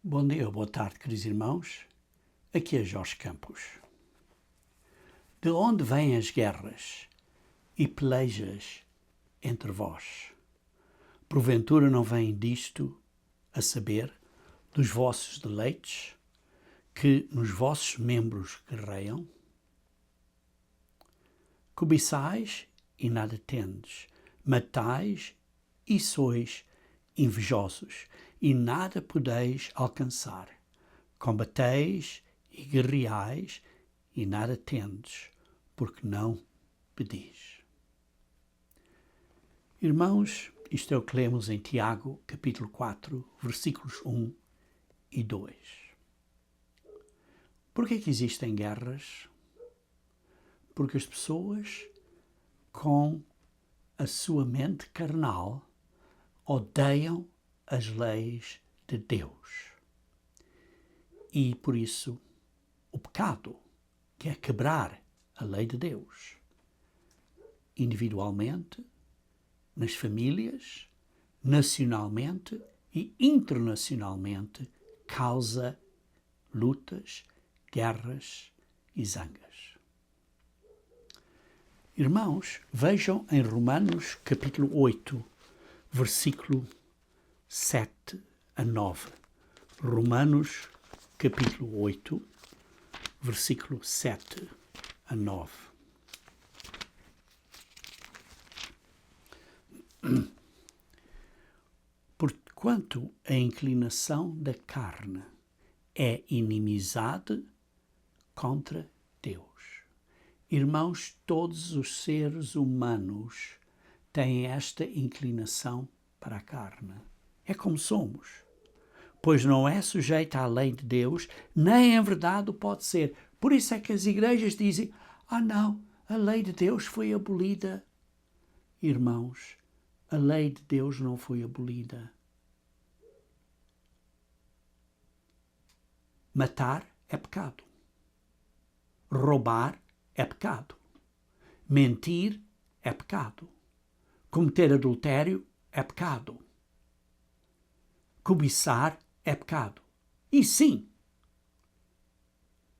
Bom dia, boa tarde, queridos irmãos. Aqui é Jorge Campos. De onde vêm as guerras e pelejas entre vós? Porventura não vêm disto, a saber, dos vossos deleites, que nos vossos membros guerreiam? Cobiçais e nada tendes, matais e sois invejosos, e nada podeis alcançar. Combateis e guerreais, e nada tendes, porque não pedis. Irmãos, isto é o que lemos em Tiago, capítulo 4, versículos 1 e 2. Por que existem guerras? Porque as pessoas, com a sua mente carnal, odeiam as leis de Deus. E, por isso, o pecado, que é quebrar a lei de Deus, individualmente, nas famílias, nacionalmente e internacionalmente, causa lutas, guerras e zangas. Irmãos, vejam em Romanos capítulo 8, versículo 7 a 9. Romanos capítulo 8, versículo 7 a 9. Porquanto a inclinação da carne é inimizade contra Deus. Irmãos, todos os seres humanos têm esta inclinação para a carne. É como somos. Pois não é sujeita à lei de Deus, nem em verdade o pode ser. Por isso é que as igrejas dizem, não, a lei de Deus foi abolida. Irmãos, a lei de Deus não foi abolida. Matar é pecado. Roubar é pecado. Mentir é pecado. Cometer adultério é pecado. Cobiçar é pecado. E sim,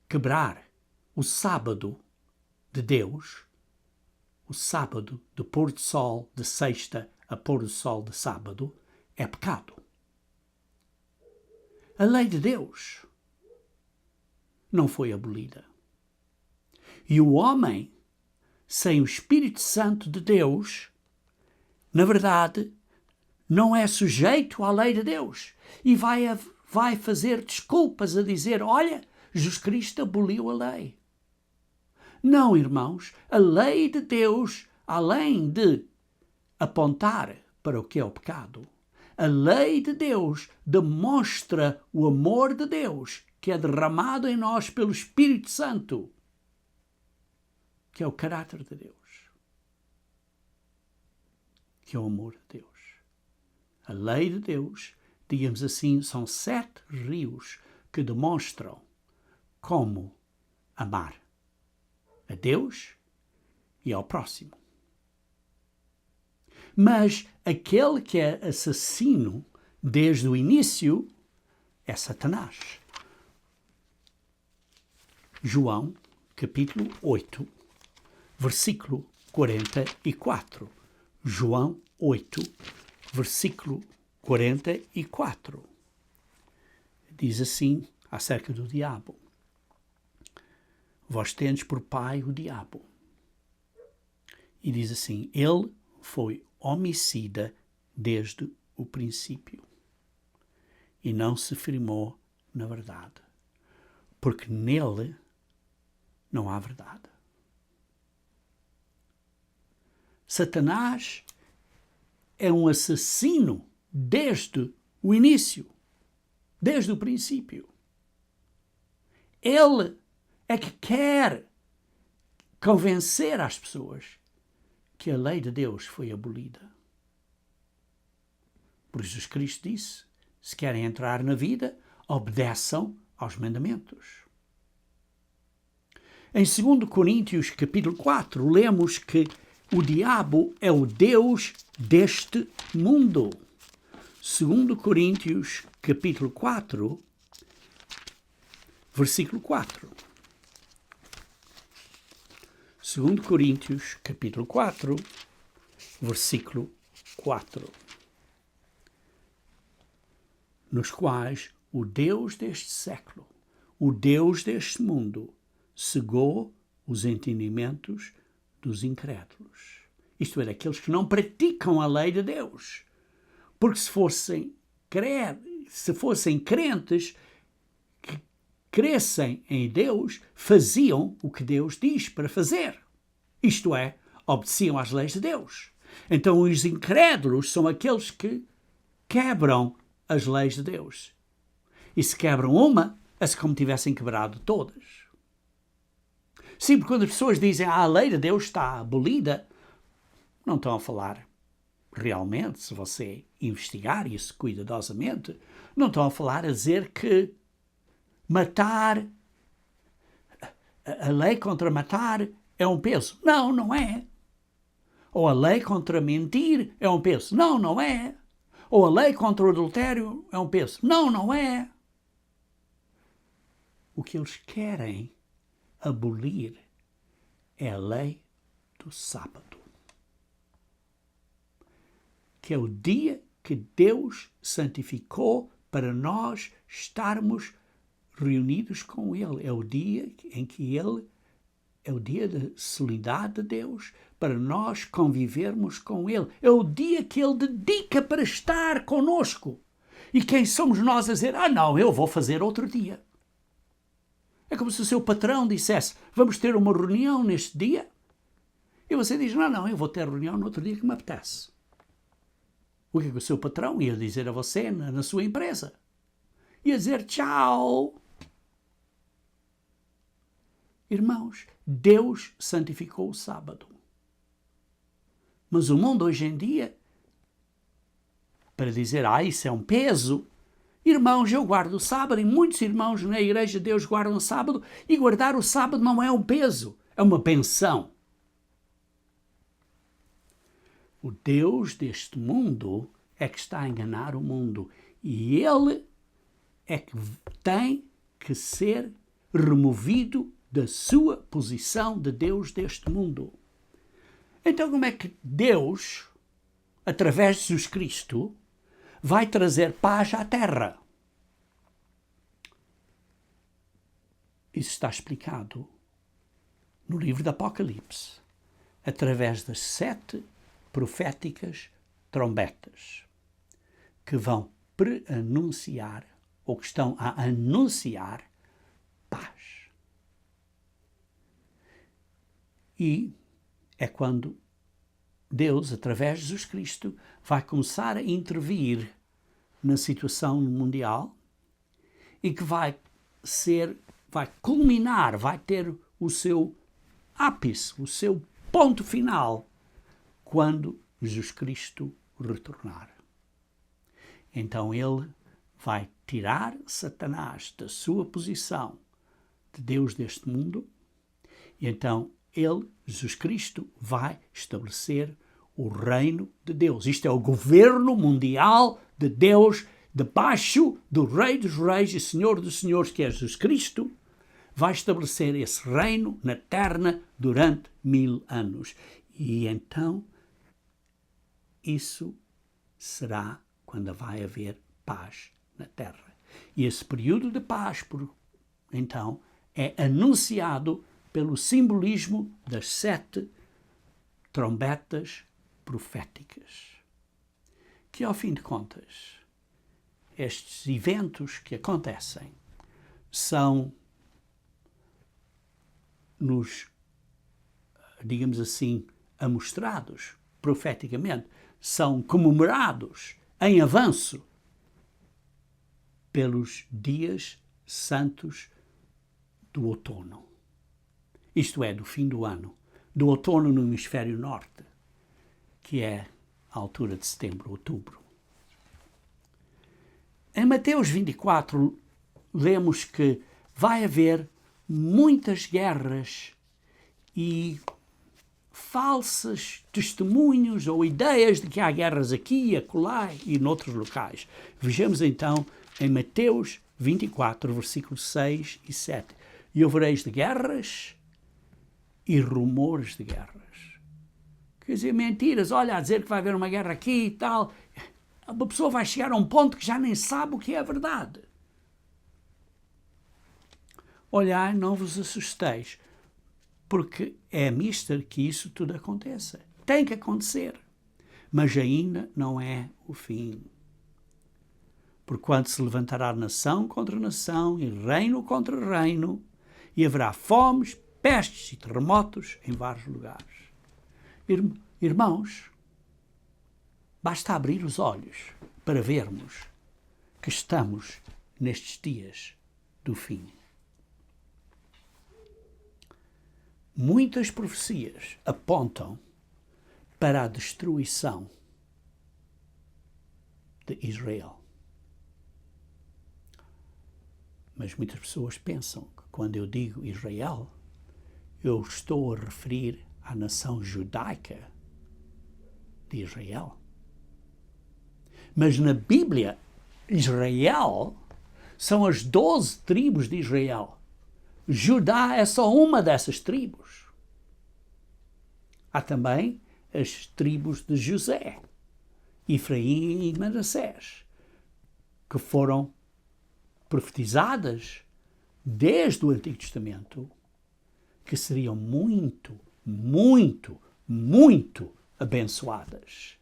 quebrar o sábado de Deus, o sábado de pôr do sol de sexta a pôr do sol de sábado, é pecado. A lei de Deus não foi abolida. E o homem, sem o Espírito Santo de Deus, na verdade, não é sujeito à lei de Deus. E vai fazer desculpas a dizer, olha, Jesus Cristo aboliu a lei. Não, irmãos, a lei de Deus, além de apontar para o que é o pecado, a lei de Deus demonstra o amor de Deus, que é derramado em nós pelo Espírito Santo, que é o caráter de Deus, que é o amor de Deus. A lei de Deus, digamos assim, são 7 rios que demonstram como amar a Deus e ao próximo. Mas aquele que é assassino desde o início é Satanás. João, capítulo 8, versículo 44. João 8, versículo 44. Diz assim acerca do diabo. Vós tendes por pai o diabo. E diz assim, ele foi homicida desde o princípio e não se firmou na verdade, porque nele não há verdade. Satanás é um assassino desde o início, desde o princípio. Ele é que quer convencer as pessoas que a lei de Deus foi abolida. Por Jesus Cristo disse, se querem entrar na vida, obedeçam aos mandamentos. Em 2 Coríntios, capítulo 4, lemos que o diabo é o Deus deste mundo. 2 Coríntios, capítulo 4, versículo 4. 2 Coríntios, capítulo 4, versículo 4. Nos quais o Deus deste século, o Deus deste mundo, cegou os entendimentos dos incrédulos. Isto é, daqueles que não praticam a lei de Deus. Porque se fossem crentes que crescem em Deus, faziam o que Deus diz para fazer. Isto é, obedeciam às leis de Deus. Então os incrédulos são aqueles que quebram as leis de Deus. E se quebram uma, é como tivessem quebrado todas. Sim, porque quando as pessoas dizem a lei de Deus está abolida, não estão a falar realmente, se você investigar isso cuidadosamente, não estão a falar a dizer que matar, a lei contra matar é um peso. Não, não é. Ou a lei contra mentir é um peso. Não, não é. Ou a lei contra o adultério é um peso. Não, não é. O que eles querem abolir é a lei do sábado, que é o dia que Deus santificou para nós estarmos reunidos com Ele. É o dia em que Ele é o dia da solenidade de Deus, para nós convivermos com Ele. É o dia que Ele dedica para estar conosco. E quem somos nós a dizer, não, eu vou fazer outro dia? É como se o seu patrão dissesse, vamos ter uma reunião neste dia? E você diz, não, eu vou ter reunião no outro dia que me apetece. O que é que o seu patrão ia dizer a você na sua empresa? Ia dizer tchau. Irmãos, Deus santificou o sábado. Mas o mundo hoje em dia, para dizer, isso é um peso, irmãos, eu guardo o sábado, e muitos irmãos na Igreja de Deus guardam o sábado, e guardar o sábado não é um peso, é uma benção. O Deus deste mundo é que está a enganar o mundo, e Ele é que tem que ser removido da sua posição de Deus deste mundo. Então como é que Deus, através de Jesus Cristo, vai trazer paz à terra? Isso está explicado no livro do Apocalipse, através das 7 proféticas trombetas, que vão pre-anunciar, ou que estão a anunciar, paz. E é quando Deus, através de Jesus Cristo, vai começar a intervir na situação mundial e que vai culminar, vai ter o seu ápice, o seu ponto final, quando Jesus Cristo retornar. Então ele vai tirar Satanás da sua posição de Deus deste mundo e então ele, Jesus Cristo, vai estabelecer o reino de Deus. Isto é o governo mundial de Deus, debaixo do Rei dos Reis e Senhor dos Senhores, que é Jesus Cristo, vai estabelecer esse reino na terra durante 1000 anos. E então, isso será quando vai haver paz na terra. E esse período de paz, então, é anunciado pelo simbolismo das 7 trombetas proféticas. Que, ao fim de contas, estes eventos que acontecem são-nos, digamos assim, amostrados profeticamente, são comemorados em avanço pelos dias santos do outono. Isto é, do fim do ano, do outono no hemisfério norte, que é a altura de setembro, outubro. Em Mateus 24, lemos que vai haver muitas guerras e falsos testemunhos ou ideias de que há guerras aqui, acolá e noutros locais. Vejamos então em Mateus 24, versículos 6 e 7. E ouvireis de guerras e rumores de guerras. Quer dizer, mentiras. Olha, a dizer que vai haver uma guerra aqui e tal. A pessoa vai chegar a um ponto que já nem sabe o que é a verdade. Olhai, não vos assusteis, porque é mister que isso tudo aconteça. Tem que acontecer. Mas ainda não é o fim. Porquanto se levantará nação contra nação e reino contra reino, e haverá fomes, pestes e terremotos em vários lugares. Irmãos, basta abrir os olhos para vermos que estamos nestes dias do fim. Muitas profecias apontam para a destruição de Israel. Mas muitas pessoas pensam que quando eu digo Israel, eu estou a referir à nação judaica de Israel. Mas na Bíblia, Israel são as 12 tribos de Israel. Judá é só uma dessas tribos. Há também as tribos de José, Efraim e Manassés, que foram profetizadas desde o Antigo Testamento, que seriam muito, muito, muito abençoadas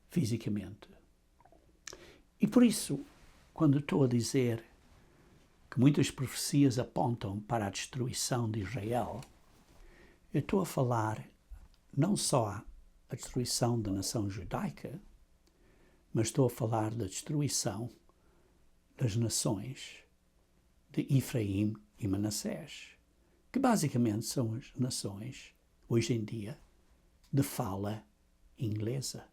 fisicamente. E por isso, quando estou a dizer que muitas profecias apontam para a destruição de Israel, eu estou a falar não só a destruição da nação judaica, mas estou a falar da destruição das nações de Efraim e Manassés, que basicamente são as nações, hoje em dia, de fala inglesa,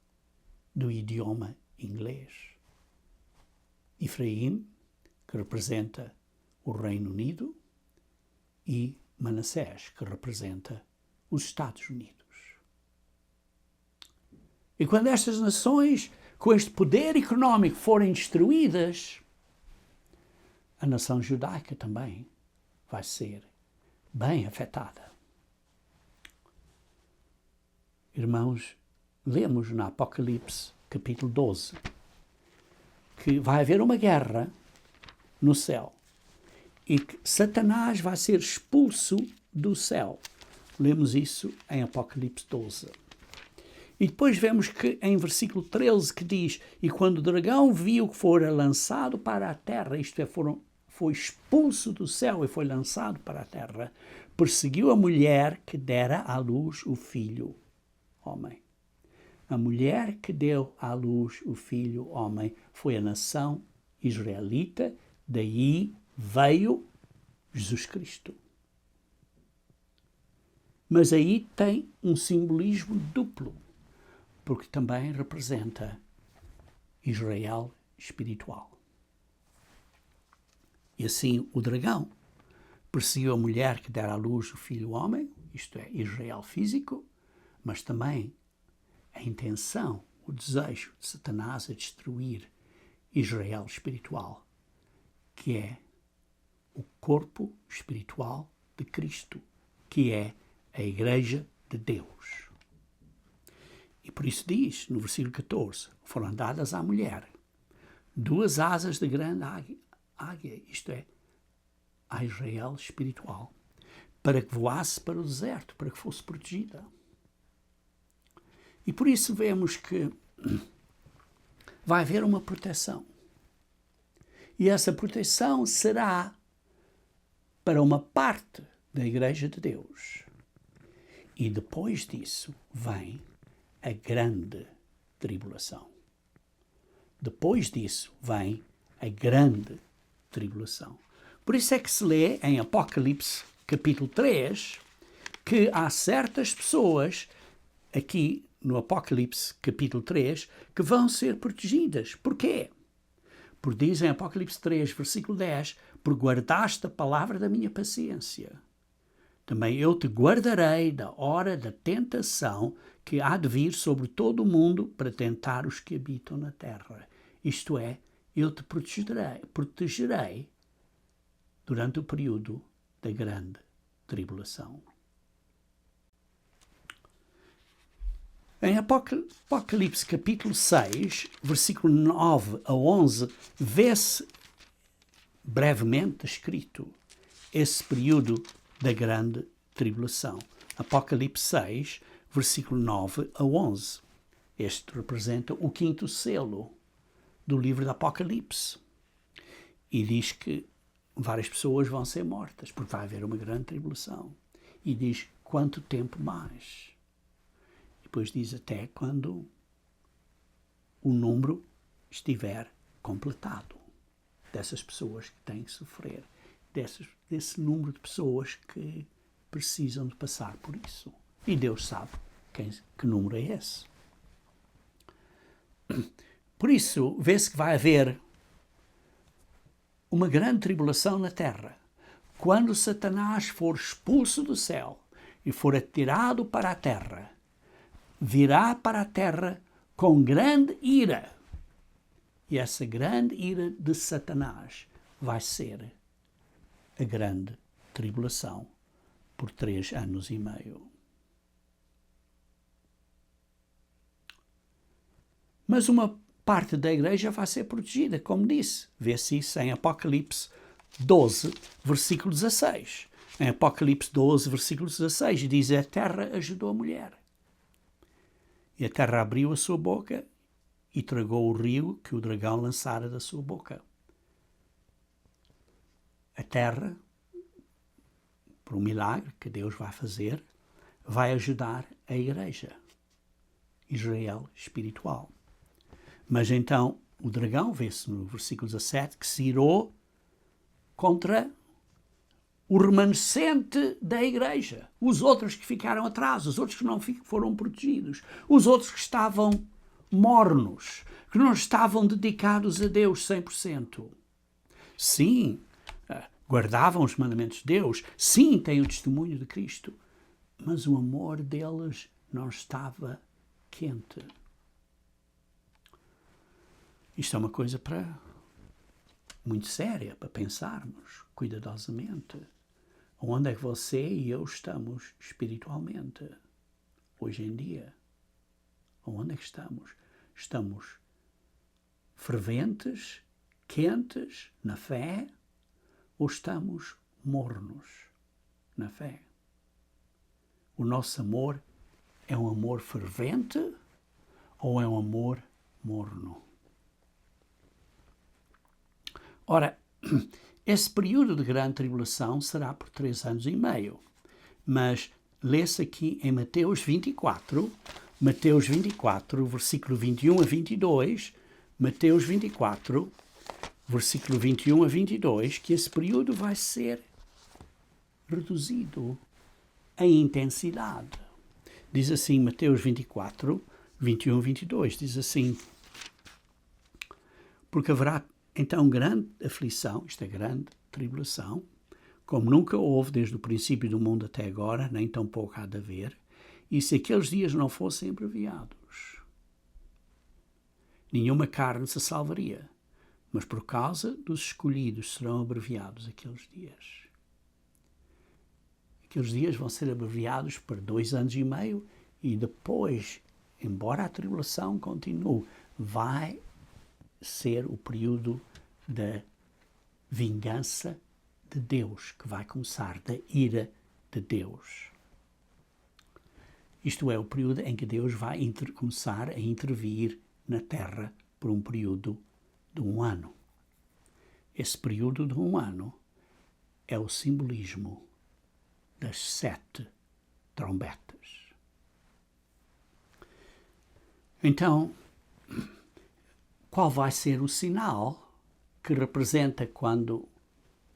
do idioma inglês. Efraim, que representa o Reino Unido, e Manassés, que representa os Estados Unidos. E quando estas nações, com este poder económico, forem destruídas, a nação judaica também vai ser bem afetada. Irmãos, lemos no Apocalipse, capítulo 12, que vai haver uma guerra no céu e que Satanás vai ser expulso do céu. Lemos isso em Apocalipse 12. E depois vemos que em versículo 13 que diz: e quando o dragão viu que fora lançado para a terra, isto é, foi expulso do céu e foi lançado para a terra, perseguiu a mulher que dera à luz o filho homem. A mulher que deu à luz o filho homem foi a nação israelita, daí veio Jesus Cristo. Mas aí tem um simbolismo duplo, porque também representa Israel espiritual. E assim o dragão perseguiu a mulher que dera à luz o filho homem, isto é, Israel físico, mas também a intenção, o desejo de Satanás a destruir Israel espiritual, que é o corpo espiritual de Cristo, que é a Igreja de Deus. E por isso diz, no versículo 14, foram dadas à mulher 2 asas de grande águia, isto é, a Israel espiritual, para que voasse para o deserto, para que fosse protegida. E por isso vemos que vai haver uma proteção. E essa proteção será para uma parte da Igreja de Deus. E depois disso vem a grande tribulação. Depois disso vem a grande tribulação. Por isso é que se lê em Apocalipse, capítulo 3, que há certas pessoas aqui no Apocalipse, capítulo 3, que vão ser protegidas. Porquê? Porque diz em Apocalipse 3, versículo 10, por guardaste a palavra da minha paciência. Também eu te guardarei da hora da tentação que há de vir sobre todo o mundo para tentar os que habitam na terra. Isto é, eu te protegerei durante o período da grande tribulação. Em Apocalipse capítulo 6, versículo 9 a 11, vê-se brevemente escrito esse período da grande tribulação. Apocalipse 6, versículo 9 a 11. Este representa o 5º selo do livro de Apocalipse. E diz que várias pessoas vão ser mortas, porque vai haver uma grande tribulação. E diz quanto tempo mais. Depois diz até quando o número estiver completado dessas pessoas que têm que sofrer, desse número de pessoas que precisam de passar por isso. E Deus sabe que número é esse. Por isso, vê-se que vai haver uma grande tribulação na terra. Quando Satanás for expulso do céu e for atirado para a terra, virá para a terra com grande ira. E essa grande ira de Satanás vai ser a grande tribulação por 3 anos e meio. Mas uma parte da igreja vai ser protegida, como disse. Vê-se isso em Apocalipse 12, versículo 16. Em Apocalipse 12, versículo 16, diz: a terra ajudou a mulher. E a terra abriu a sua boca e tragou o rio que o dragão lançara da sua boca. A terra, por um milagre que Deus vai fazer, vai ajudar a igreja, Israel espiritual. Mas então o dragão, vê-se no versículo 17, que se irou contra o remanescente da igreja. Os outros que ficaram atrás, os outros que não foram protegidos, os outros que estavam mornos, que não estavam dedicados a Deus 100%. Sim, guardavam os mandamentos de Deus, sim, têm o testemunho de Cristo, mas o amor deles não estava quente. Isto é uma coisa muito séria para pensarmos cuidadosamente. Onde é que você e eu estamos espiritualmente hoje em dia? Onde é que estamos? Estamos ferventes, quentes na fé, ou estamos mornos na fé? O nosso amor é um amor fervente ou é um amor morno? Ora, esse período de grande tribulação será por 3 anos e meio, mas lê-se aqui em Mateus 24, versículo 21 a 22, Mateus 24, versículo 21 a 22, que esse período vai ser reduzido em intensidade. Diz assim, Mateus 24, 21 a 22, diz assim: porque haverá então grande aflição, isto é, grande tribulação, como nunca houve desde o princípio do mundo até agora, nem tampouco há de haver, e se aqueles dias não fossem abreviados, nenhuma carne se salvaria, mas por causa dos escolhidos serão abreviados aqueles dias. Aqueles dias vão ser abreviados por 2 anos e meio e depois, embora a tribulação continue, vai ser o período da vingança de Deus, que vai começar, da ira de Deus. Isto é, o período em que Deus vai começar a intervir na terra por um período de 1 ano. Esse período de 1 ano é o simbolismo das 7 trombetas. Então, qual vai ser o sinal que representa quando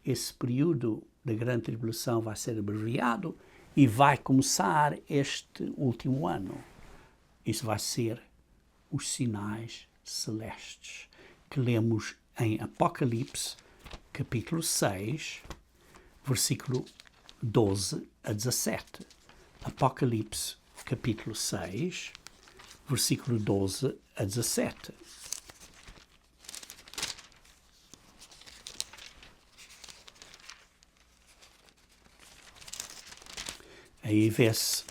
esse período da grande tribulação vai ser abreviado e vai começar este último ano? Isso vai ser os sinais celestes que lemos em Apocalipse, capítulo 6, versículo 12 a 17. Apocalipse, capítulo 6, versículo 12 a 17. Aí vê-se,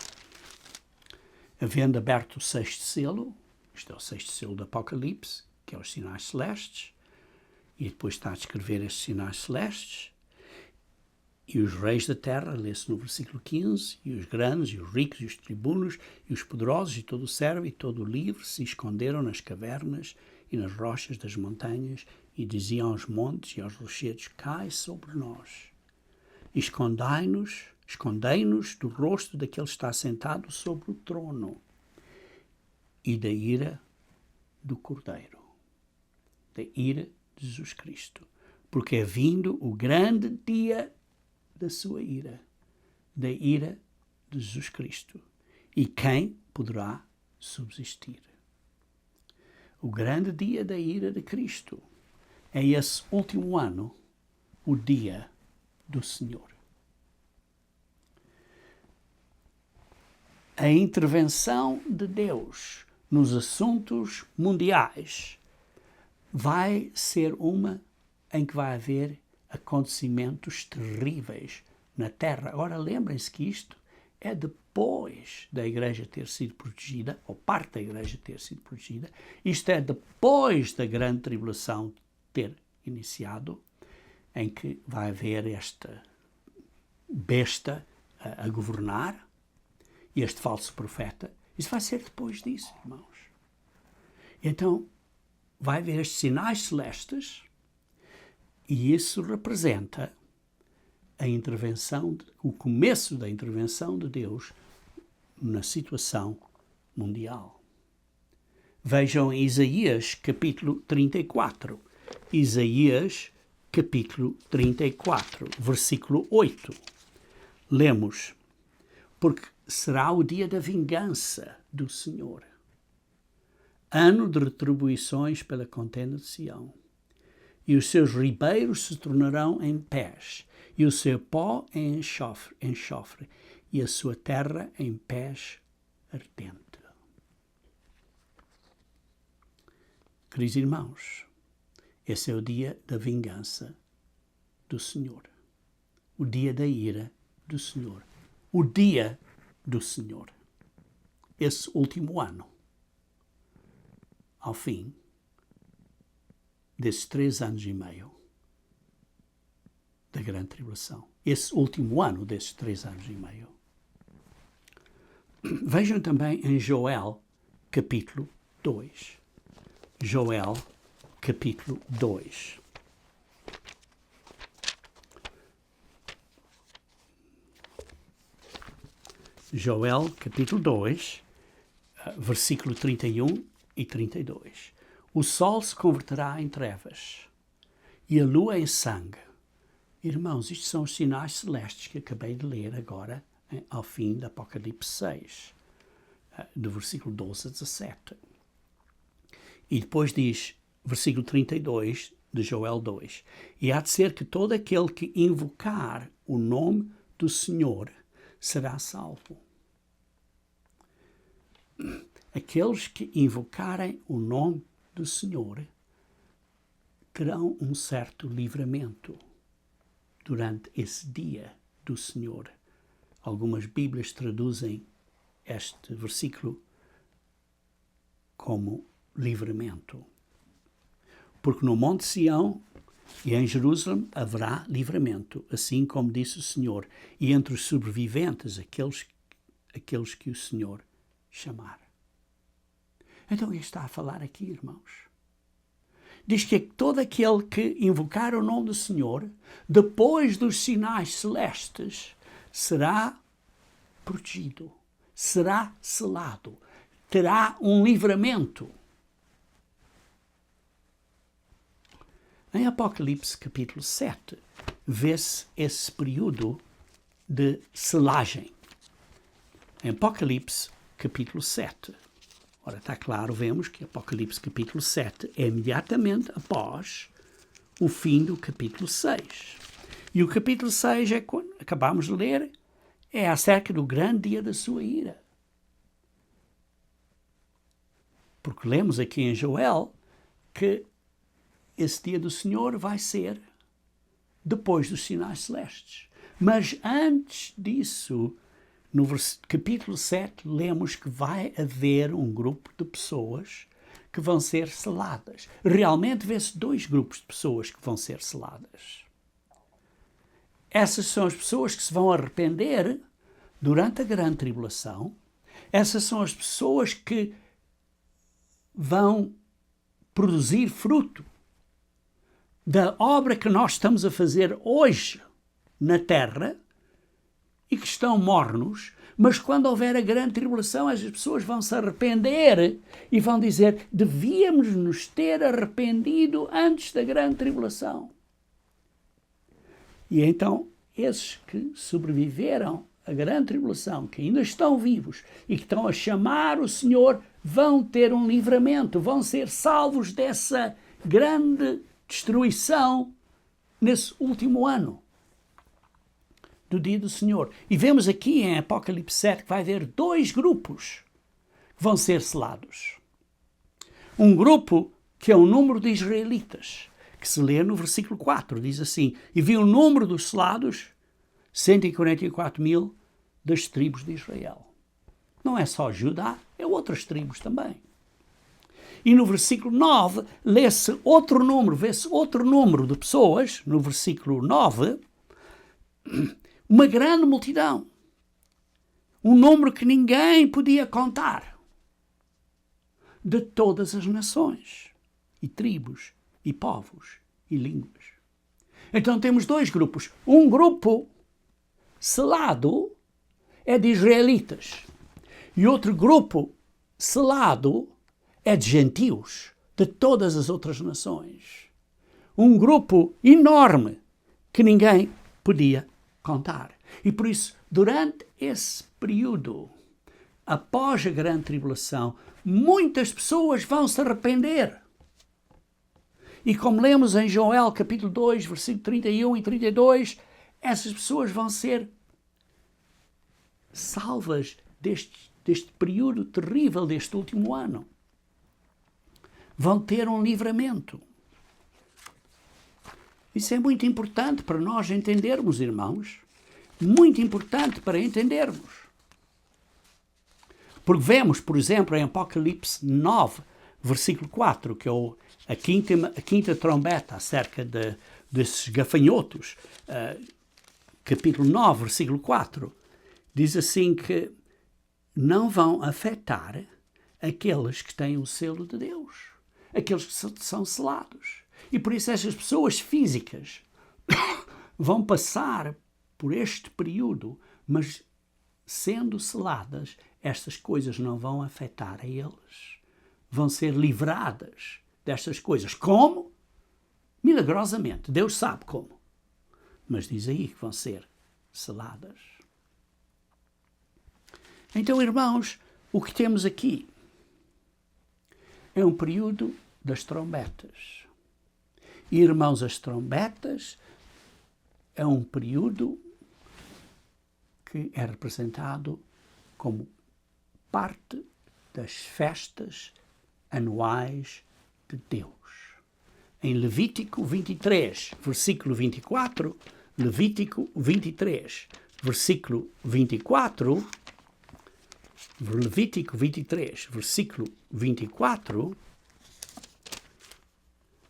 havendo aberto o sexto selo, isto é o sexto selo do Apocalipse, que é os sinais celestes, e depois está a descrever estes sinais celestes, e os reis da terra, lê-se no versículo 15, e os grandes, e os ricos, e os tribunos, e os poderosos, e todo o servo, e todo o livre, se esconderam nas cavernas e nas rochas das montanhas, e diziam aos montes e aos rochedos: cai sobre nós, e escondei-nos do rosto daquele que está sentado sobre o trono, e da ira do Cordeiro, da ira de Jesus Cristo, porque é vindo o grande dia da sua ira, da ira de Jesus Cristo. E quem poderá subsistir? O grande dia da ira de Cristo é esse último ano, o dia do Senhor. A intervenção de Deus nos assuntos mundiais vai ser uma em que vai haver acontecimentos terríveis na terra. Agora, lembrem-se que isto é depois da igreja ter sido protegida, ou parte da igreja ter sido protegida. Isto é depois da grande tribulação ter iniciado, em que vai haver esta besta a governar, e este falso profeta. Isso vai ser depois disso, irmãos. Então, vai haver estes sinais celestes, e isso representa a intervenção, o começo da intervenção de Deus na situação mundial. Vejam Isaías capítulo 34. Isaías capítulo 34, versículo 8. Lemos: porque será o dia da vingança do Senhor, ano de retribuições pela contenda de Sião. E os seus ribeiros se tornarão em pés, e o seu pó em enxofre, e a sua terra em pés ardente. Queridos irmãos, esse é o dia da vingança do Senhor, o dia da ira do Senhor, o dia do Senhor. Esse último ano, ao fim desses 3 anos e meio da grande tribulação. Esse último ano desses 3 anos e meio. Vejam também em Joel, capítulo 2. Joel, capítulo 2. Joel, capítulo 2, versículo 31 e 32. O sol se converterá em trevas e a lua em sangue. Irmãos, isto são os sinais celestes que acabei de ler agora, ao fim do Apocalipse 6, do versículo 12 a 17. E depois diz, versículo 32 de Joel 2, e há de ser que todo aquele que invocar o nome do Senhor será salvo. Aqueles que invocarem o nome do Senhor terão um certo livramento durante esse dia do Senhor. Algumas Bíblias traduzem este versículo como livramento. Porque no Monte Sião e em Jerusalém haverá livramento, assim como disse o Senhor, e entre os sobreviventes aqueles que o Senhor chamar. Então ele está a falar aqui, irmãos. Diz que todo aquele que invocar o nome do Senhor, depois dos sinais celestes, será protegido, será selado, terá um livramento. Em Apocalipse capítulo 7, vê-se esse período de selagem. Em Apocalipse capítulo 7, ora, está claro, vemos que Apocalipse capítulo 7 é imediatamente após o fim do capítulo 6. E o capítulo 6, quando acabamos de ler, é acerca do grande dia da sua ira. Porque lemos aqui em Joel que esse dia do Senhor vai ser depois dos sinais celestes. Mas antes disso, no capítulo 7, lemos que vai haver um grupo de pessoas que vão ser seladas. Realmente vê-se 2 grupos de pessoas que vão ser seladas. Essas são as pessoas que se vão arrepender durante a grande tribulação. Essas são as pessoas que vão produzir fruto da obra que nós estamos a fazer hoje na terra e que estão mornos, mas quando houver a grande tribulação, as pessoas vão se arrepender e vão dizer: devíamos nos ter arrependido antes da grande tribulação. E então, esses que sobreviveram à grande tribulação, que ainda estão vivos e que estão a chamar o Senhor, vão ter um livramento, vão ser salvos dessa grande destruição nesse último ano do dia do Senhor. E vemos aqui em Apocalipse 7 que vai haver 2 grupos que vão ser selados. Um grupo que é o número de israelitas, que se lê no versículo 4, diz assim: e vi o número dos selados, 144.000 das tribos de Israel. Não é só Judá, é outras tribos também. E no versículo 9, lê-se outro número, vê-se outro número de pessoas, no versículo 9, uma grande multidão. Um número que ninguém podia contar. De todas as nações, e tribos, e povos, e línguas. Então temos 2 grupos. Um grupo selado é de israelitas. E outro grupo selado é de gentios, de todas as outras nações. Um grupo enorme que ninguém podia contar. E por isso, durante esse período, após a grande tribulação, muitas pessoas vão se arrepender. E como lemos em Joel capítulo 2, versículo 31 e 32, essas pessoas vão ser salvas deste período terrível, deste último ano. Vão ter um livramento. Isso é muito importante para nós entendermos, irmãos. Muito importante para entendermos. Porque vemos, por exemplo, em Apocalipse 9, versículo 4, que é a quinta trombeta acerca desses gafanhotos, capítulo 9, versículo 4, diz assim que não vão afetar aqueles que têm o selo de Deus, aqueles que são selados. E por isso essas pessoas físicas vão passar por este período, mas sendo seladas, estas coisas não vão afetar a eles. Vão ser livradas destas coisas. Como? Milagrosamente. Deus sabe como. Mas diz aí que vão ser seladas. Então, irmãos, o que temos aqui é um período das trombetas. E, irmãos, as trombetas é um período que é representado como parte das festas anuais de Deus. Em Levítico 23, versículo 24, Levítico 23, versículo 24, Levítico 23, versículo 24,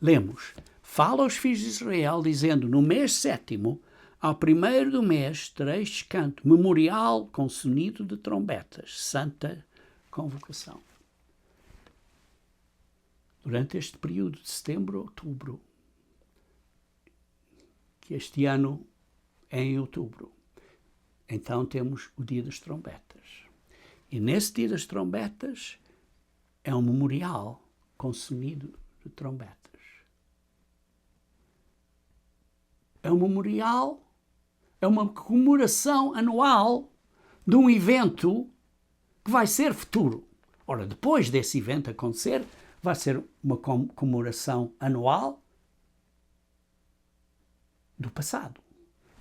lemos: fala aos filhos de Israel, dizendo: no mês 7º, ao primeiro do mês, tereis descanto, memorial com sonido de trombetas, santa convocação. Durante este período de setembro a outubro, que este ano é em outubro, então temos o dia das trombetas. E nesse dia das trombetas é um memorial com sonido de trombetas. É um memorial, é uma comemoração anual de um evento que vai ser futuro. Ora, depois desse evento acontecer, vai ser uma comemoração anual do passado.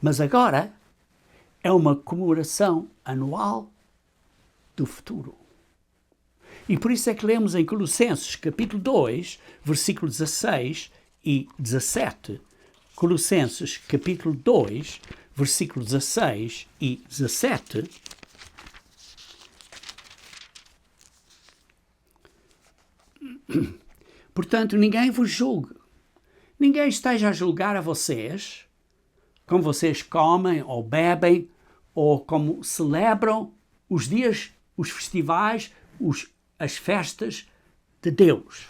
Mas agora é uma comemoração anual do futuro. E por isso é que lemos em Colossenses capítulo 2, versículos 16 e 17. Colossenses capítulo 2, versículos 16 e 17. Portanto, ninguém vos julgue. Ninguém esteja a julgar a vocês, como vocês comem ou bebem, ou como celebram os dias, os festivais, as festas de Deus.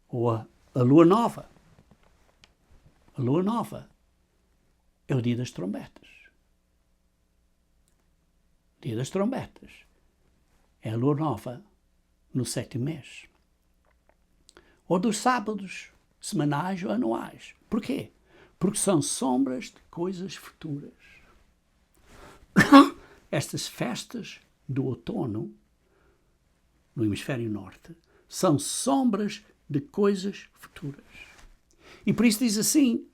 Ou a lua nova. A lua nova é o dia das trombetas. O dia das trombetas é a lua nova no 7º mês. Ou dos sábados semanais ou anuais. Porquê? Porque são sombras de coisas futuras. Estas festas do outono, no hemisfério norte, são sombras de coisas futuras. E por isso diz assim,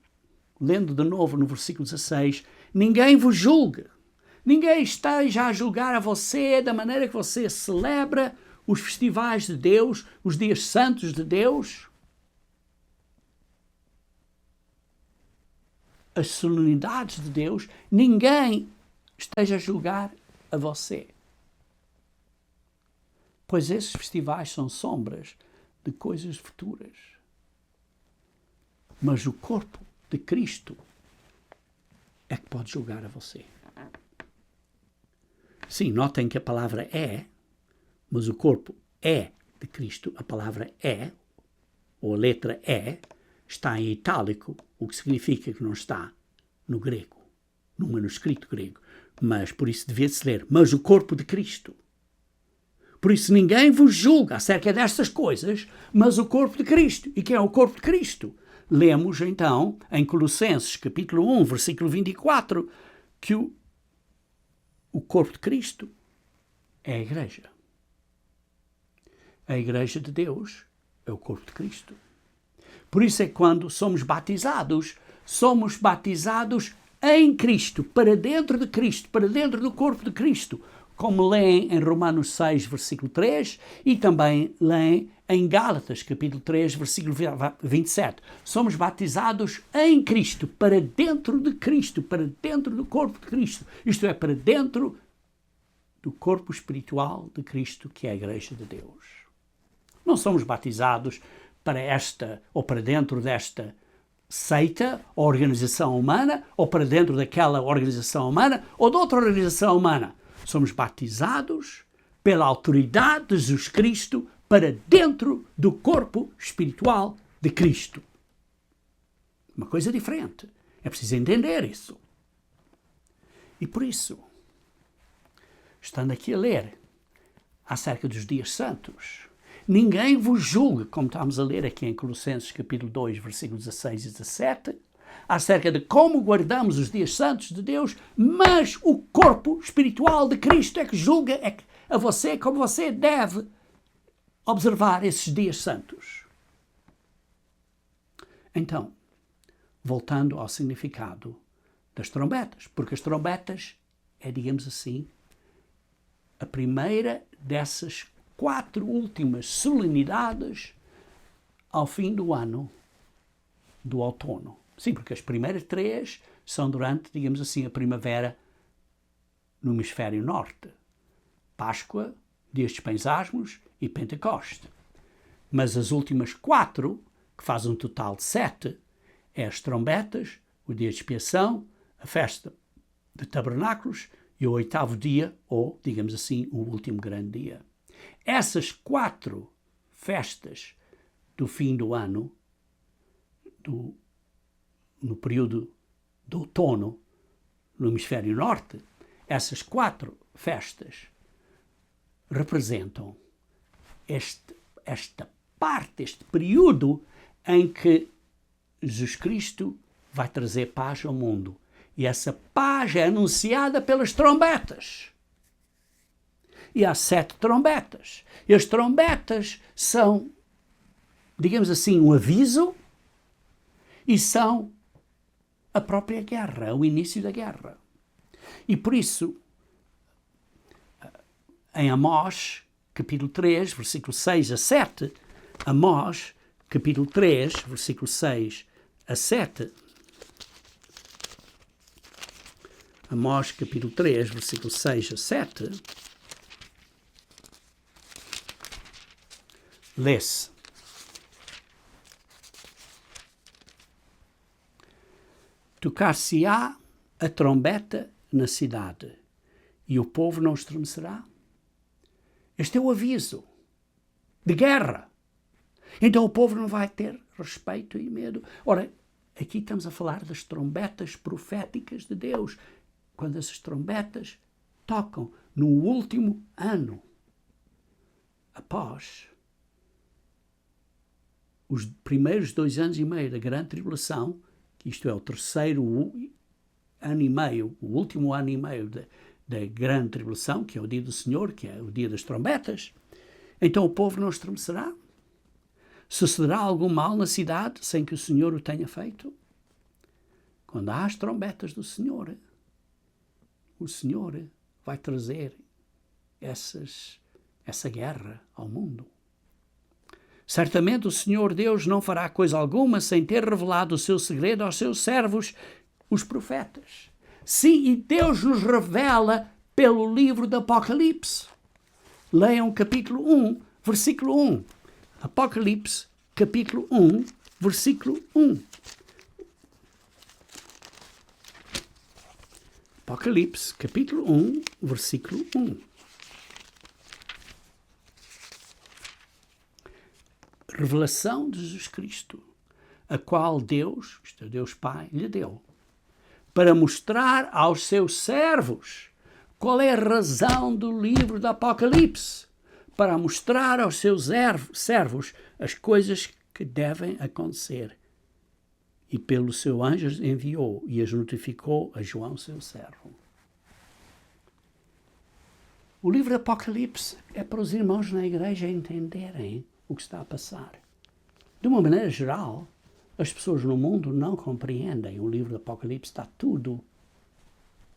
lendo de novo no versículo 16, ninguém vos julgue. Ninguém esteja a julgar a você da maneira que você celebra os festivais de Deus, os dias santos de Deus, as solenidades de Deus. Ninguém esteja a julgar a você. Pois esses festivais são sombras de coisas futuras. Mas o corpo de Cristo é que pode julgar a você. Sim, notem que a palavra é, mas o corpo é de Cristo. A palavra é, ou a letra é, está em itálico, o que significa que não está no grego, no manuscrito grego. Mas, por isso devia-se ler, mas o corpo de Cristo. Por isso ninguém vos julga acerca destas coisas, mas o corpo de Cristo. E quem é o corpo de Cristo? Lemos, então, em Colossenses, capítulo 1, versículo 24, que o corpo de Cristo é a igreja. A igreja de Deus é o corpo de Cristo. Por isso é que quando somos batizados em Cristo, para dentro de Cristo, para dentro do corpo de Cristo, como leem em Romanos 6, versículo 3, e também leem em Gálatas, capítulo 3, versículo 27. Somos batizados em Cristo, para dentro de Cristo, para dentro do corpo de Cristo. Isto é, para dentro do corpo espiritual de Cristo, que é a igreja de Deus. Não somos batizados para esta ou para dentro desta seita ou organização humana, ou para dentro daquela organização humana, ou de outra organização humana. Somos batizados pela autoridade de Jesus Cristo para dentro do corpo espiritual de Cristo. Uma coisa diferente. É preciso entender isso. E por isso, estando aqui a ler acerca dos dias santos, ninguém vos julgue, como estamos a ler aqui em Colossenses capítulo 2, versículos 16 e 17, acerca de como guardamos os dias santos de Deus, mas o corpo espiritual de Cristo é que julga a você como você deve observar esses dias santos. Então, voltando ao significado das trombetas, porque as trombetas é, digamos assim, a primeira dessas 4 últimas solenidades ao fim do ano do outono. Sim, porque as primeiras 3 são durante, digamos assim, a primavera no hemisfério norte. Páscoa, Dias dos Pães Asmos e Pentecoste. Mas as últimas 4, que fazem um total de 7, é as trombetas, o dia de expiação, a festa de tabernáculos e o 8º dia, ou, digamos assim, o último grande dia. Essas 4 festas do fim do ano, no período do outono, no hemisfério norte, essas 4 festas representam esta parte, este período em que Jesus Cristo vai trazer paz ao mundo. E essa paz é anunciada pelas trombetas. E há 7 trombetas. E as trombetas são, digamos assim, um aviso e são a própria guerra, o início da guerra. E por isso, em Amós, capítulo 3, versículo 6 a 7, Amós, capítulo 3, versículo 6 a 7, Amós, capítulo 3, versículo 6 a 7, Lê-se: tocar-se-á a trombeta na cidade, e o povo não estremecerá. Este é o aviso de guerra. Então o povo não vai ter respeito e medo. Ora, aqui estamos a falar das trombetas proféticas de Deus. Quando essas trombetas tocam no último ano, após os primeiros 2 anos e meio da grande tribulação, que isto é o terceiro ano e meio, o último ano e meio da grande tribulação, que é o dia do Senhor, que é o dia das trombetas, então o povo não estremecerá. Sucederá algum mal na cidade sem que o Senhor o tenha feito? Quando há as trombetas do Senhor, o Senhor vai trazer essa guerra ao mundo. Certamente o Senhor Deus não fará coisa alguma sem ter revelado o seu segredo aos seus servos, os profetas. Sim, e Deus nos revela pelo livro do Apocalipse. Leiam capítulo 1, versículo 1. Apocalipse, capítulo 1, versículo 1. Apocalipse, capítulo 1, versículo 1. Revelação de Jesus Cristo, a qual Deus, isto é Deus Pai, lhe deu, para mostrar aos seus servos qual é a razão do livro do Apocalipse, para mostrar aos seus servos as coisas que devem acontecer. E pelo seu anjo as enviou e as notificou a João, seu servo. O livro do Apocalipse é para os irmãos na igreja entenderem o que está a passar. De uma maneira geral, as pessoas no mundo não compreendem o livro do Apocalipse, está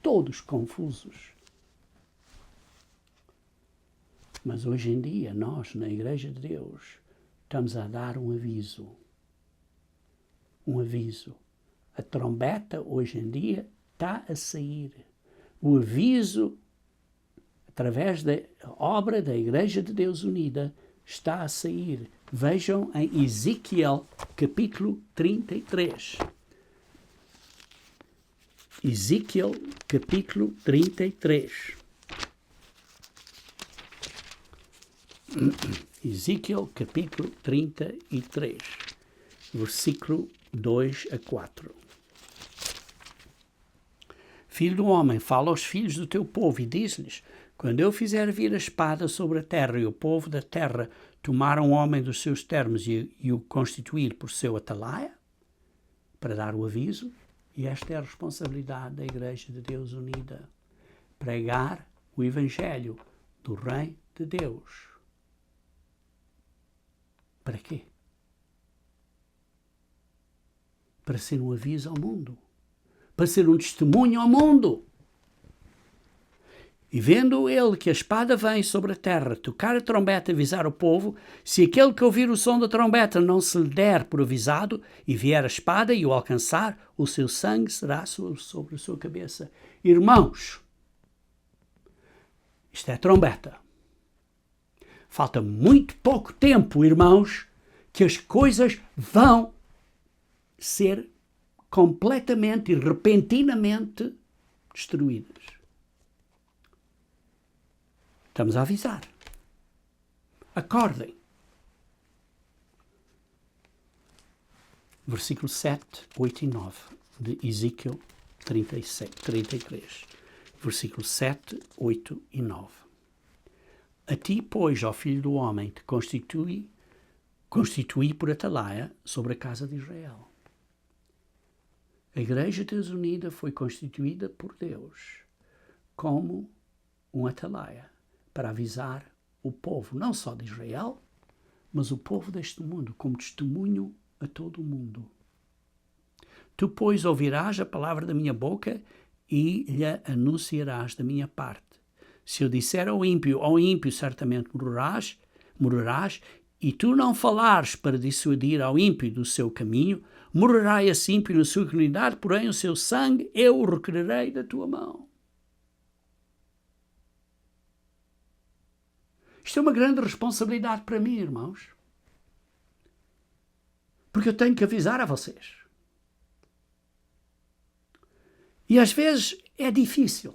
todos confusos. Mas hoje em dia, nós, na Igreja de Deus, estamos a dar um aviso. Um aviso. A trombeta, hoje em dia, está a sair. O aviso, através da obra da Igreja de Deus Unida, está a sair. Vejam em Ezequiel, capítulo 33. Ezequiel, capítulo 33. Ezequiel, capítulo 33, versículo 2 a 4. Filho do homem, fala aos filhos do teu povo e diz-lhes: quando eu fizer vir a espada sobre a terra e o povo da terra tomar um homem dos seus termos e o constituir por seu atalaia, para dar o aviso, e esta é a responsabilidade da Igreja de Deus Unida, pregar o Evangelho do Reino de Deus. Para quê? Para ser um aviso ao mundo. Para ser um testemunho ao mundo. E vendo ele que a espada vem sobre a terra, tocar a trombeta e avisar o povo, se aquele que ouvir o som da trombeta não se lhe der por avisado, e vier a espada e o alcançar, o seu sangue será sobre a sua cabeça. Irmãos, isto é a trombeta. Falta muito pouco tempo, irmãos, que as coisas vão ser completamente e repentinamente destruídas. Estamos a avisar. Acordem. Versículo 7, 8 e 9 de Ezequiel 33. Versículo 7, 8 e 9. A ti, pois, ó filho do homem, te constituí por atalaia sobre a casa de Israel. A Igreja de Deus Unida foi constituída por Deus como um atalaia para avisar o povo, não só de Israel, mas o povo deste mundo, como testemunho a todo o mundo. Tu, pois, ouvirás a palavra da minha boca e lhe anunciarás da minha parte. Se eu disser ao ímpio certamente morarás, e tu não falares para dissuadir ao ímpio do seu caminho, morará esse ímpio na sua comunidade, porém o seu sangue eu o requererei da tua mão. Isto é uma grande responsabilidade para mim, irmãos. Porque eu tenho que avisar a vocês. E às vezes é difícil.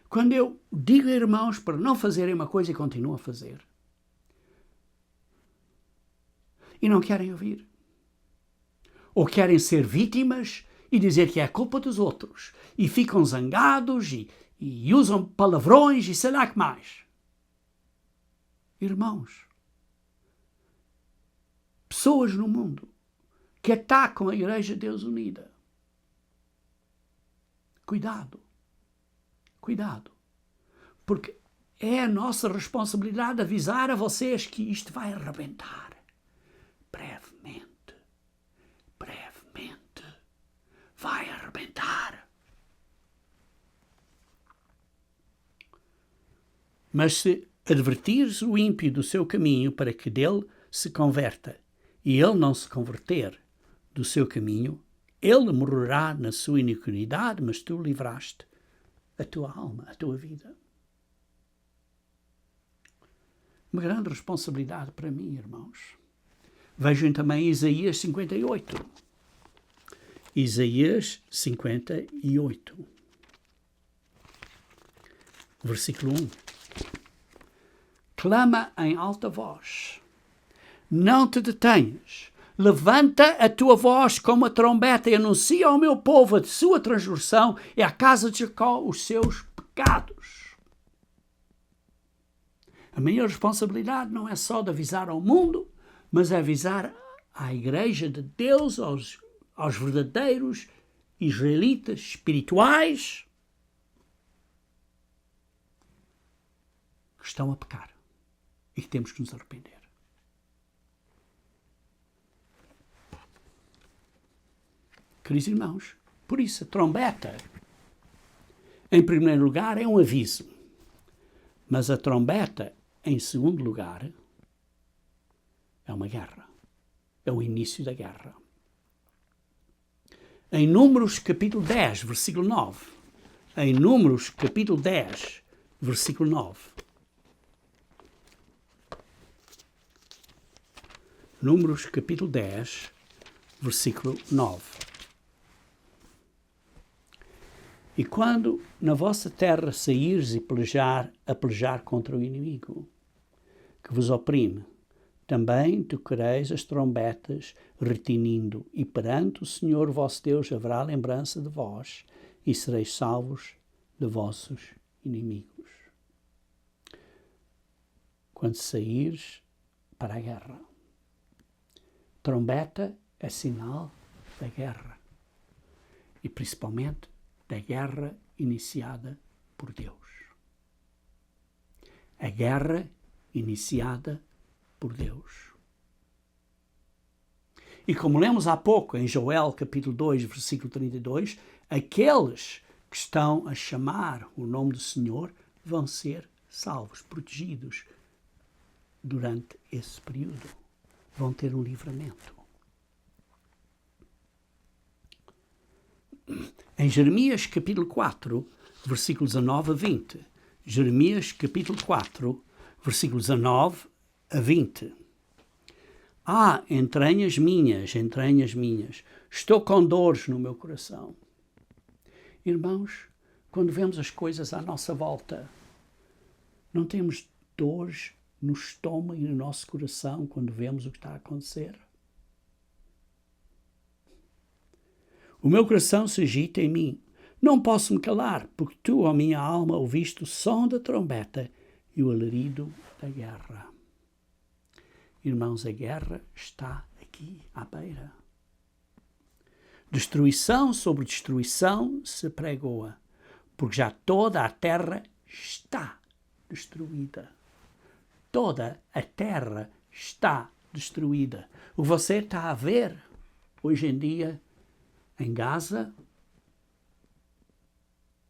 Quando eu digo a irmãos para não fazerem uma coisa e continuam a fazer. E não querem ouvir. Ou querem ser vítimas e dizer que é a culpa dos outros. E ficam zangados e usam palavrões e sei lá que mais. Irmãos, pessoas no mundo que atacam a Igreja de Deus Unida. Cuidado. Cuidado. Porque é a nossa responsabilidade avisar a vocês que isto vai arrebentar. Brevemente. Brevemente. Vai arrebentar. Mas se advertires o ímpio do seu caminho para que dele se converta, e ele não se converter do seu caminho, ele morrerá na sua iniquidade, mas tu livraste a tua alma, a tua vida. Uma grande responsabilidade para mim, irmãos. Vejam também Isaías 58. Isaías 58. Versículo 1. Clama em alta voz. Não te detenhas. Levanta a tua voz como a trombeta e anuncia ao meu povo a sua transgressão e à casa de Jacó os seus pecados. A minha responsabilidade não é só de avisar ao mundo, mas é avisar à Igreja de Deus, aos verdadeiros israelitas espirituais que estão a pecar e que temos que nos arrepender. Queridos irmãos, por isso a trombeta, em primeiro lugar, é um aviso. Mas a trombeta, em segundo lugar, é uma guerra. É o início da guerra. Em Números capítulo 10, versículo 9. Em Números capítulo 10, versículo 9. Números capítulo 10, versículo 9. E quando na vossa terra saíres a pelejar contra o inimigo que vos oprime, também tocareis as trombetas, retinindo, e perante o Senhor vosso Deus haverá lembrança de vós, e sereis salvos de vossos inimigos. Quando saíres para a guerra, trombeta é sinal da guerra, e principalmente da guerra iniciada por Deus. A guerra iniciada por Deus. E como lemos há pouco em Joel capítulo 2, versículo 32, aqueles que estão a chamar o nome do Senhor vão ser salvos, protegidos durante esse período. Vão ter um livramento. Em Jeremias capítulo 4, versículos 19 a 20. Jeremias capítulo 4, versículos 19 a 20. Ah, entranhas minhas, estou com dores no meu coração. Irmãos, quando vemos as coisas à nossa volta, não temos dores no estômago e no nosso coração quando vemos o que está a acontecer? O meu coração se agita em mim. Não posso me calar, porque tu, ó minha alma, ouviste o som da trombeta e o alarido da guerra. Irmãos, a guerra está aqui à beira. Destruição sobre destruição se pregoa, porque já toda a terra está destruída. Toda a terra está destruída. O que você está a ver hoje em dia em Gaza,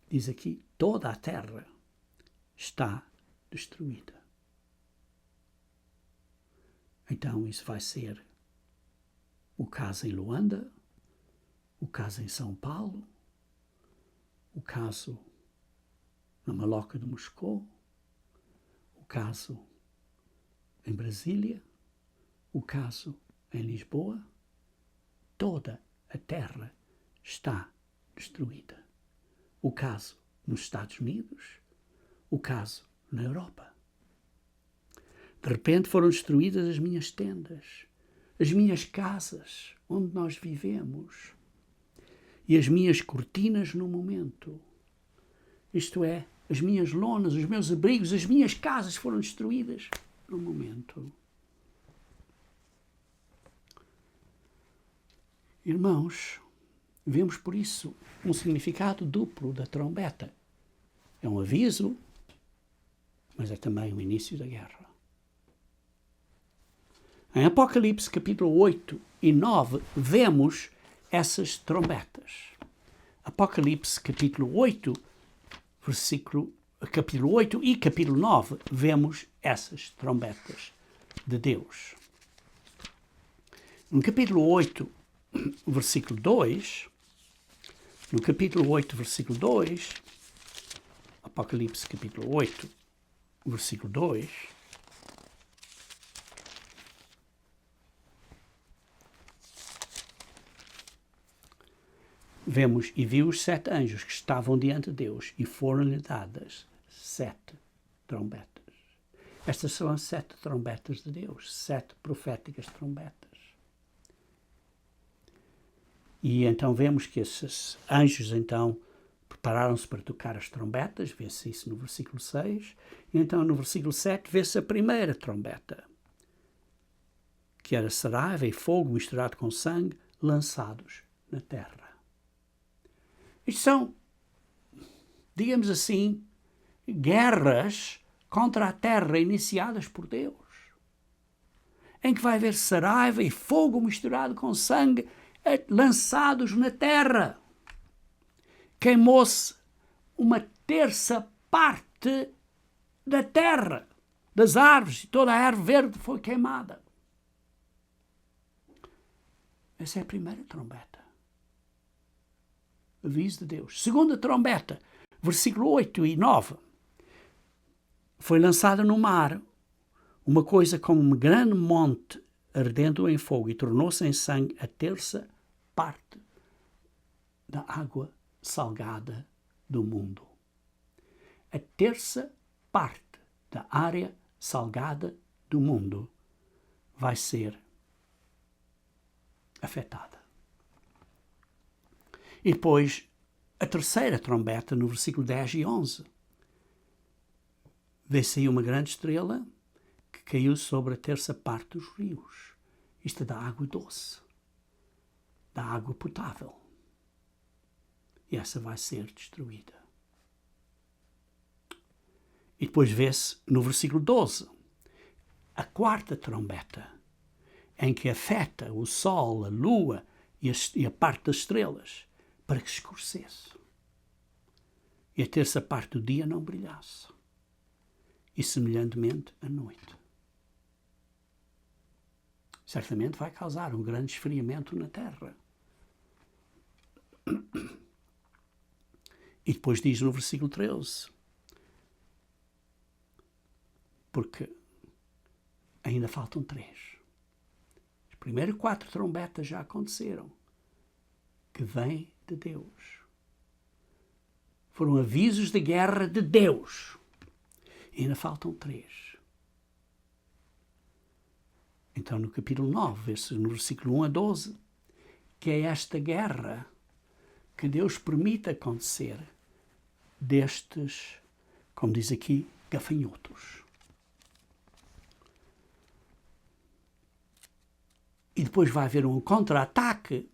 diz aqui, toda a terra está destruída. Então isso vai ser o caso em Luanda, o caso em São Paulo, o caso na Maloca de Moscou, o caso em Brasília, o caso em Lisboa, toda a terra está destruída. O caso nos Estados Unidos, o caso na Europa. De repente foram destruídas as minhas tendas, as minhas casas onde nós vivemos e as minhas cortinas no momento. Isto é, as minhas lonas, os meus abrigos, as minhas casas foram destruídas no momento. Irmãos, vemos por isso um significado duplo da trombeta. É um aviso, mas é também o início da guerra. Em Apocalipse capítulo 8 e 9 vemos essas trombetas. Apocalipse capítulo 8 capítulo 8 e capítulo 9 vemos essas trombetas de Deus. No capítulo 8, versículo 2, no capítulo 8, versículo 2, Apocalipse capítulo 8, versículo 2, vemos, e viu os 7 anjos que estavam diante de Deus, e foram-lhe dadas 7 trombetas. Estas são as 7 trombetas de Deus, 7 proféticas trombetas. E então vemos que esses anjos, então, prepararam-se para tocar as trombetas, vê-se isso no versículo 6, e então no versículo 7 vê-se a primeira trombeta, que era saraiva e fogo misturado com sangue, lançados na terra. Isto são, digamos assim, guerras contra a terra iniciadas por Deus, em que vai haver saraiva e fogo misturado com sangue lançados na terra. Queimou-se uma terça parte da terra, das árvores, e toda a árvore verde foi queimada. Essa é a primeira trombeta. Aviso de Deus. Segunda trombeta, versículo 8 e 9. Foi lançada no mar uma coisa como um grande monte ardendo em fogo e tornou-se em sangue a terça parte da água salgada do mundo. A terça parte da área salgada do mundo vai ser afetada. E depois, a terceira trombeta, no versículo 10 e 11. Vê-se aí uma grande estrela que caiu sobre a terça parte dos rios. Isto é da água doce, da água potável. E essa vai ser destruída. E depois vê-se, no versículo 12, a quarta trombeta, em que afeta o sol, a lua e a parte das estrelas, para que escurecesse. E a terça parte do dia não brilhasse. E semelhantemente a noite. Certamente vai causar um grande esfriamento na terra. E depois diz no versículo 13, porque ainda faltam 3. As primeiras 4 trombetas já aconteceram, que vêm de Deus. Foram avisos de guerra de Deus. E ainda faltam 3. Então, no capítulo 9, vê-se no versículo 1 a 12, que é esta guerra que Deus permite acontecer destes, como diz aqui, gafanhotos. E depois vai haver um contra-ataque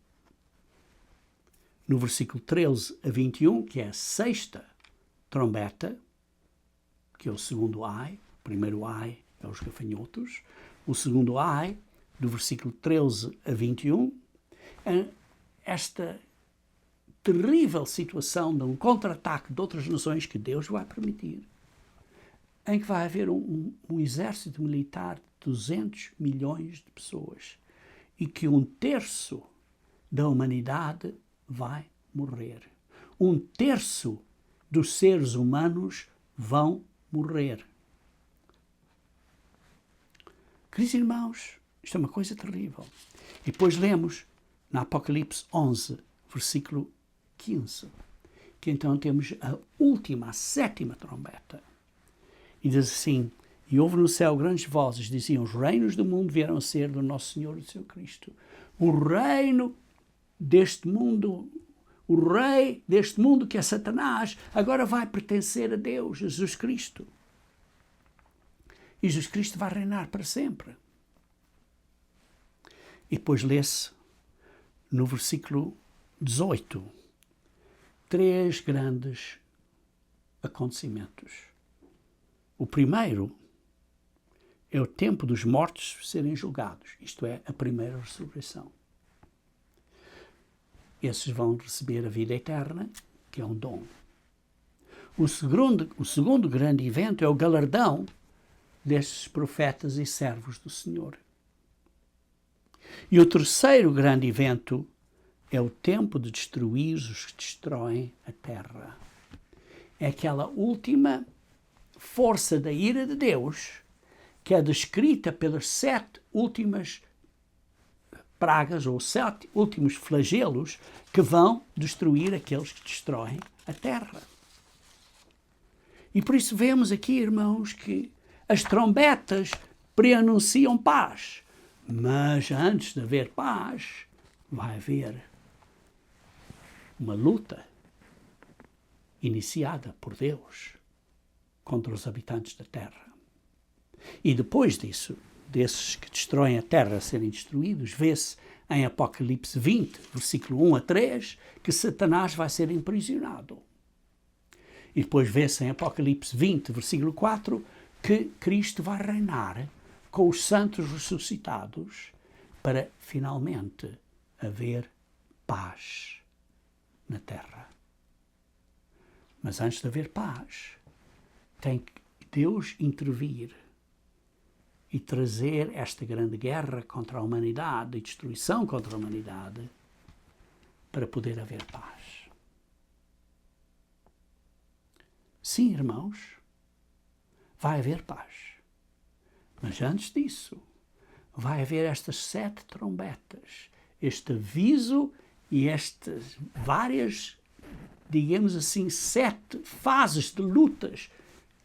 no versículo 13 a 21, que é a 6ª trombeta, que é o segundo ai. O primeiro ai é os gafanhotos. O segundo ai, do versículo 13 a 21, é esta terrível situação de um contra-ataque de outras nações que Deus vai permitir, em que vai haver um exército militar de 200 milhões de pessoas e que 1/3 da humanidade vai morrer. 1/3 dos seres humanos vão morrer. Queridos irmãos, Isto é uma coisa terrível. E depois lemos na Apocalipse 11, versículo 15, que então temos a última, a sétima trombeta. E diz assim: e houve no céu grandes vozes, diziam: os reinos do mundo vieram a ser do nosso Senhor e do seu Cristo. O reino deste mundo, o rei deste mundo, que é Satanás, agora vai pertencer a Deus, Jesus Cristo. E Jesus Cristo vai reinar para sempre. E depois lê-se no versículo 18 três grandes acontecimentos. O primeiro é o tempo dos mortos serem julgados, isto é, a primeira ressurreição. Esses vão receber a vida eterna, que é um dom. O segundo grande evento é o galardão destes profetas e servos do Senhor. E o terceiro grande evento é o tempo de destruir os que destroem a terra. É aquela última força da ira de Deus que é descrita pelas 7 últimas pragas ou 7 últimos flagelos que vão destruir aqueles que destroem a terra. E por isso vemos aqui, irmãos, que as trombetas preanunciam paz. Mas antes de haver paz, vai haver uma luta iniciada por Deus contra os habitantes da terra. E depois disso, desses que destroem a terra serem destruídos, vê-se em Apocalipse 20, versículo 1 a 3, que Satanás vai ser aprisionado. E depois vê-se em Apocalipse 20, versículo 4, que Cristo vai reinar com os santos ressuscitados para finalmente haver paz na terra. Mas antes de haver paz, tem que Deus intervir e trazer esta grande guerra contra a humanidade e destruição contra a humanidade para poder haver paz. Sim, irmãos, vai haver paz. Mas antes disso, vai haver estas 7 trombetas, este aviso e estas várias, digamos assim, 7 fases de lutas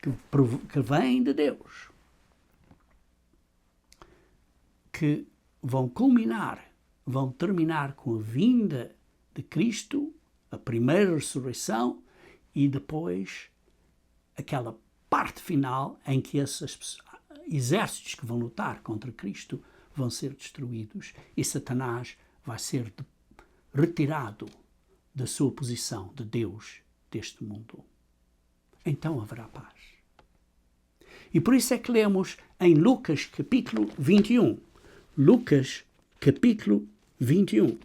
que vêm de Deus, que vão culminar, vão terminar com a vinda de Cristo, a primeira ressurreição, e depois aquela parte final em que esses exércitos que vão lutar contra Cristo vão ser destruídos e Satanás vai ser retirado da sua posição de Deus deste mundo. Então haverá paz. E por isso é que lemos em Lucas capítulo 21. Lucas capítulo 21,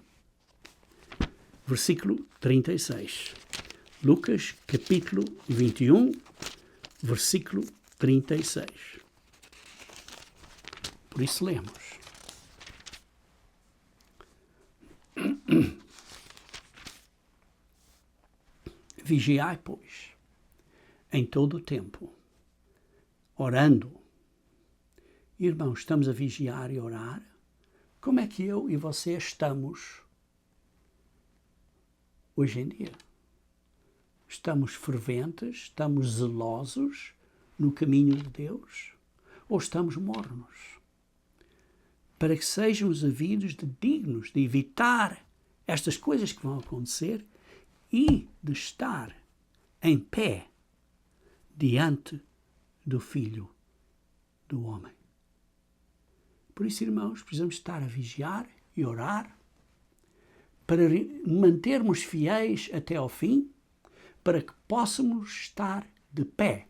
versículo 36. Lucas capítulo 21, versículo 36. Por isso lemos. Vigiai, pois, em todo o tempo, orando. Irmãos, estamos a vigiar e orar? Como é que eu e você estamos hoje em dia? Estamos ferventes? Estamos zelosos no caminho de Deus? Ou estamos mornos? Para que sejamos havidos de dignos de evitar estas coisas que vão acontecer e de estar em pé diante do Filho do Homem. Por isso, irmãos, precisamos estar a vigiar e orar para mantermos fiéis até ao fim, para que possamos estar de pé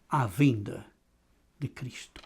à vinda de Cristo.